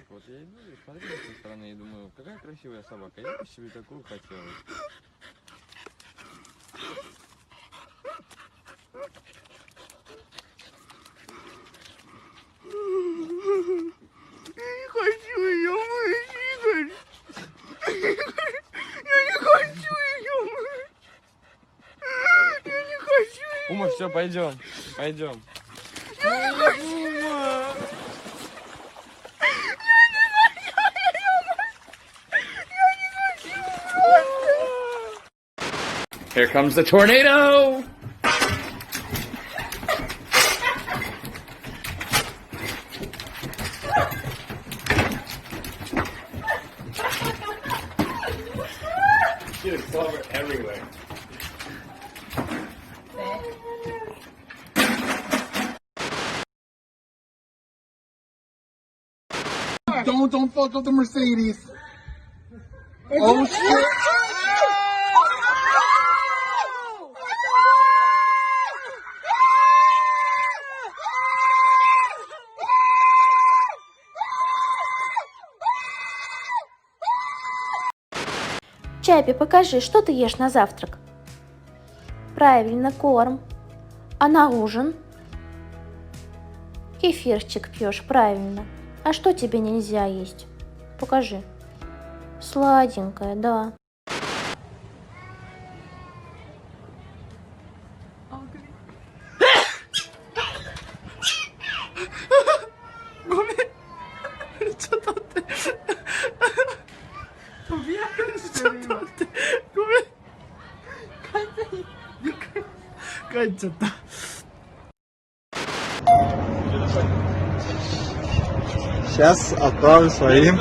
Вот я иду и смотрю с той стороны и думаю, какая красивая собака, я бы себе такую хотел. Я не хочу ее мыть, Игорь. Я не хочу ее мыть. Я не хочу ее. Ума, все, пойдем, пойдем. Я не хочу. Here comes the tornado! There's silver everywhere. Don't fuck up the Mercedes. Oh shit. Чапи, покажи, что ты ешь на завтрак? Правильно, корм. А на ужин? Кефирчик пьешь, правильно. А что тебе нельзя есть? Покажи. Сладенькое, да. Сейчас отправлю своим.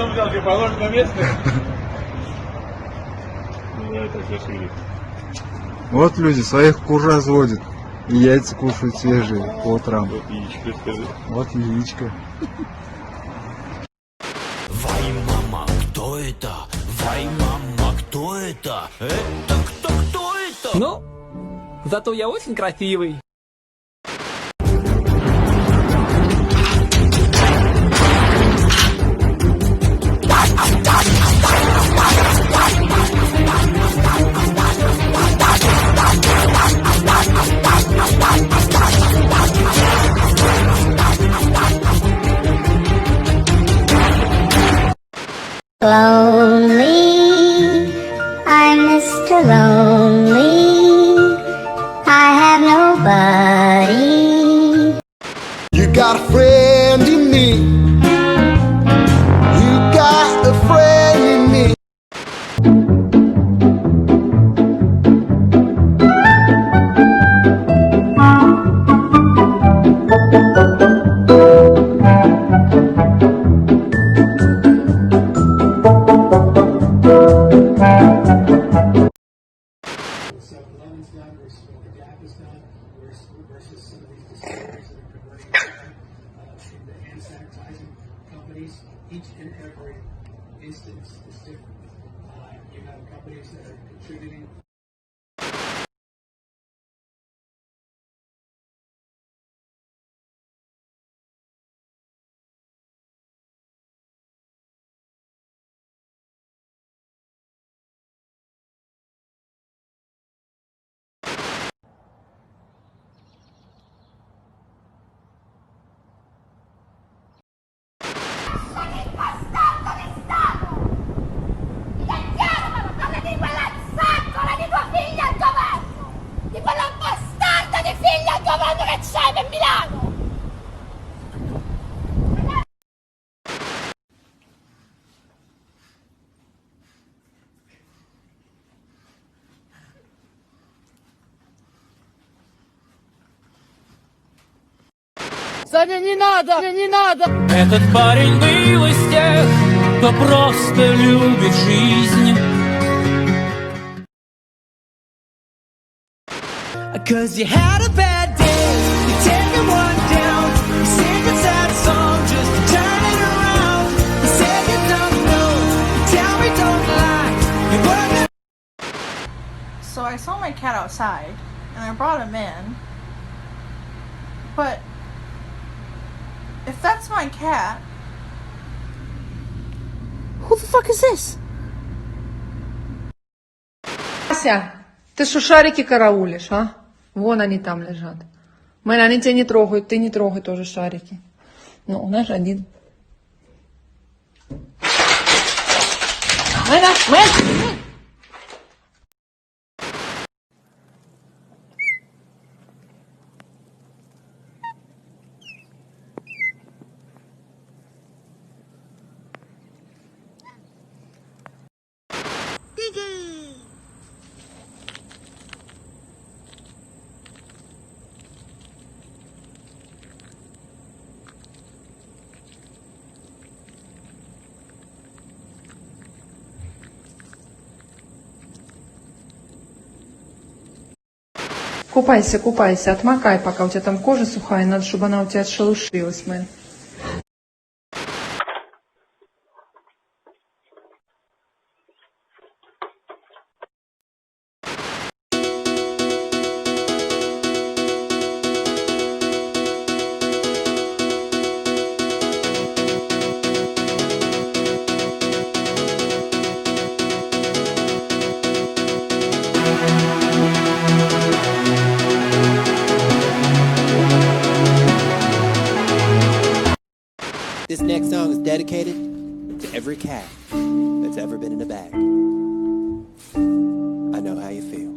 Вот люди своих кур разводят. И яйца кушают свежие по утрам. Вот яичко, скажи. Вот яичко. Вай, мама, кто это? Вай, мама, кто это? Это кто это? Ну, зато я очень красивый. Lonely, I'm Mr. Lonely, I have nobody. You got a friend in me. You got a friend in me. Each and every instance is different. You have companies that are contributing. Саня, не надо! Не надо! Этот парень был из тех, кто просто любит жизнь. Cause you had a bad day, you take one down, you sing a sad song just to turn it around. You say you don't know, you tell me don't lie, you were. So I saw my cat outside, and I brought him in. But if that's my cat, who the fuck is this? Ася, ты что шарики караулишь, а? Вон они там лежат. Мэн, они тебя не трогают, ты не трогай тоже шарики. Ну, у нас один. Мэн! Купайся, купайся, отмокай, пока у тебя там кожа сухая, надо, чтобы она у тебя отшелушилась, мэн. This next song is dedicated to every cat that's ever been in a bag. I know how you feel.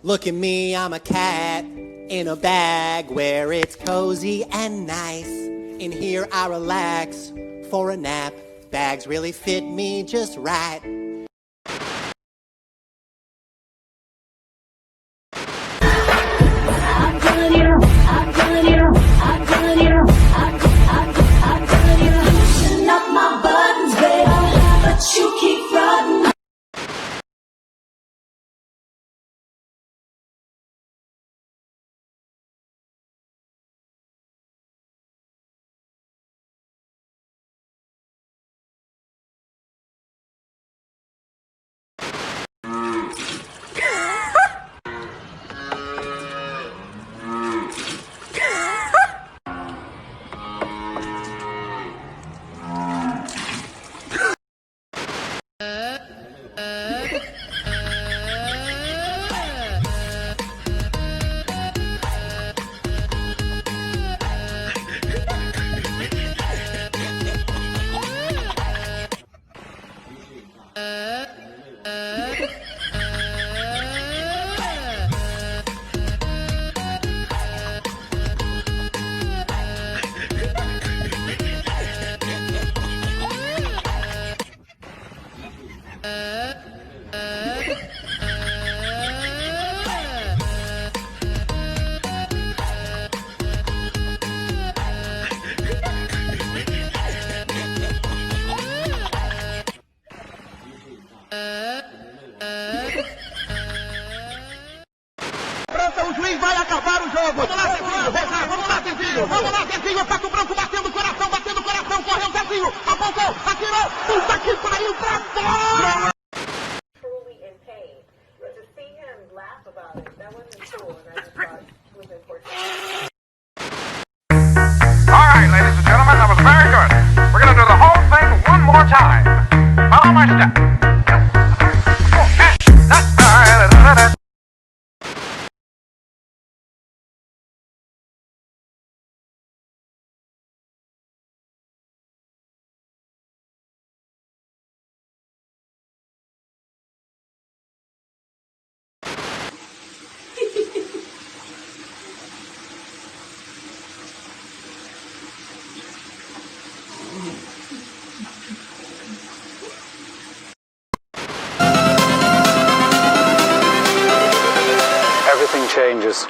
Look at me, I'm a cat in a bag where it's cozy and nice. In here I relax for a nap. Bags really fit me just right. O juiz vai acabar o jogo. Vamos lá, Zezinho. Vamos lá, Zezinho. Vamos lá, Zezinho. Pato branco batendo o coração. Correu, Zezinho. Apontou, atirou. Puta que pariu pra fora. Truly in pain. But to see him laugh about it, that wasn't cool. And I just thought it was important. All right, ladies and gentlemen, that was very good. We're going to do the whole thing one more time. Follow my step. Everything changes.